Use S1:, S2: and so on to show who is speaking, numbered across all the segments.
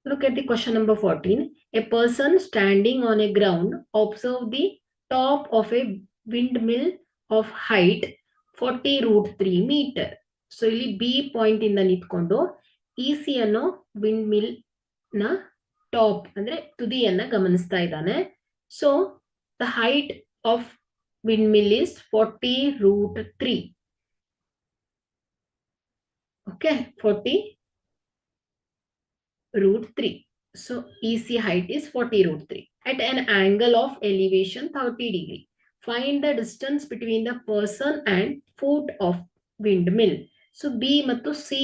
S1: Look at the question number 14. A person standing on a ground observe the top of a windmill of height 40 root 3 meter. So ಇಲ್ಲಿ B point ಇಂದ ನಿಂತ್ಕೊಂಡು EC ಅನ್ನೋ windmill ನ top ಅಂದ್ರೆ ತುದಿಯನ್ನ ಗಮನಿಸ್ತಾ ಇದ್ದಾನೆ. So the height of windmill is 40 root 3. Okay, 40 root 3. So EC height is 40 root 3. At an angle of elevation 30 degree. Find the distance between the person and foot of windmill. So B ಮತ್ತು C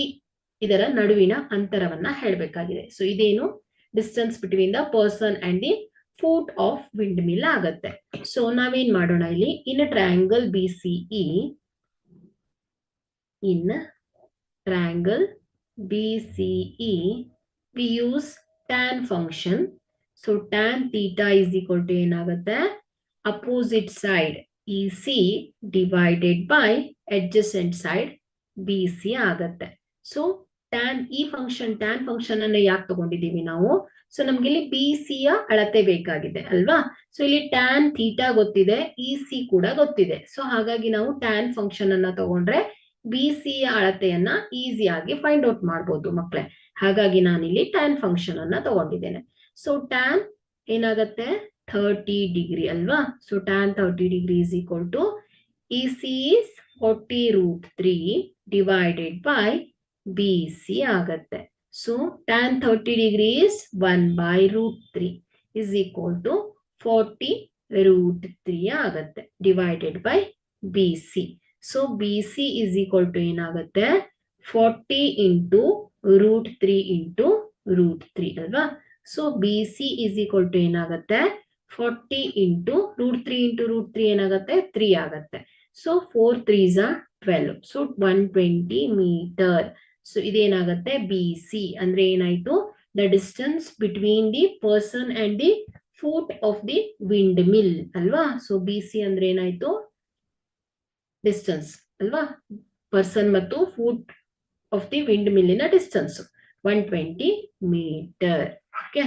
S1: ಇದರ ನಡುವಿನ ಅಂತರವನ್ನ ಹೇಳಬೇಕಾಗಿದೆ. So ಇದೇನು distance between the person and the foot of wind mill ಆಗತ್ತೆ. So ನಾವೇನ್ ಮಾಡೋಣ ಇಲ್ಲಿ in triangle BCE in triangle BCE we use tan function. So tan theta is equal to ಏನಾಗುತ್ತೆ opposite side EC divided by adjacent side BC ಆಗತ್ತೆ. So tan tan function ಅನ್ನು ಯಾಕೆ ತಗೊಂಡಿದ್ದೀವಿ ನಾವು? ಸೊ ನಮ್ಗೆ ಇಲ್ಲಿ BC ಯ ಅಳತೆ ಬೇಕಾಗಿದೆ ಅಲ್ವಾ? ಸೊ ಇಲ್ಲಿ tan ಥೀಟಾ ಗೊತ್ತಿದೆ, EC ಕೂಡ ಗೊತ್ತಿದೆ. ಸೊ ಹಾಗಾಗಿ ನಾವು tan ಫಂಕ್ಷನ್ ಅನ್ನ ತಗೊಂಡ್ರೆ BC ಯ ಅಳತೆಯನ್ನ ಈಸಿಯಾಗಿ ಫೈಂಡ್ ಔಟ್ ಮಾಡ್ಬೋದು ಮಕ್ಕಳೇ. ಹಾಗಾಗಿ ನಾನಿಲ್ಲಿ tan ಫಂಕ್ಷನ್ ಅನ್ನ ತಗೊಂಡಿದ್ದೇನೆ. ಸೊ tan ಏನಾಗತ್ತೆ 30 ಡಿಗ್ರಿ ಅಲ್ವಾ? So tan 30 degree is equal to EC is 40 root 3 divided by BC ಆಗತ್ತೆ. So tan 30 degree is 1 by root 3 is equal to 40 root 3 ಆಗತ್ತೆ divided by BC. So BC is equal to ಏನಾಗತ್ತೆ 40 into root 3 into root 3 ಅಲ್ವಾ? So BC is equal to ಏನಾಗತ್ತೆ 40 into root 3 into root 3 ಏನಾಗತ್ತೆ 3 ಆಗತ್ತೆ. So 4 3s are 12. So 120 metre. So ಇದೇನಾಗತ್ತೆ BC ಅಂದ್ರೆ ಏನಾಯ್ತು the distance between the person and the foot of the windmill ಅಲ್ವಾ? So BC ಅಂದ್ರೆ ಏನಾಯ್ತು ಡಿಸ್ಟೆನ್ಸ್ ಅಲ್ವಾ? ಪರ್ಸನ್ ಮತ್ತು ಫೂಟ್ ಆಫ್ ದಿ ವಿಂಡ್ ಮಿಲ್ಲಿನ ಡಿಸ್ಟೆನ್ಸ್ 120 ಮೀಟರ್. ಓಕೆ.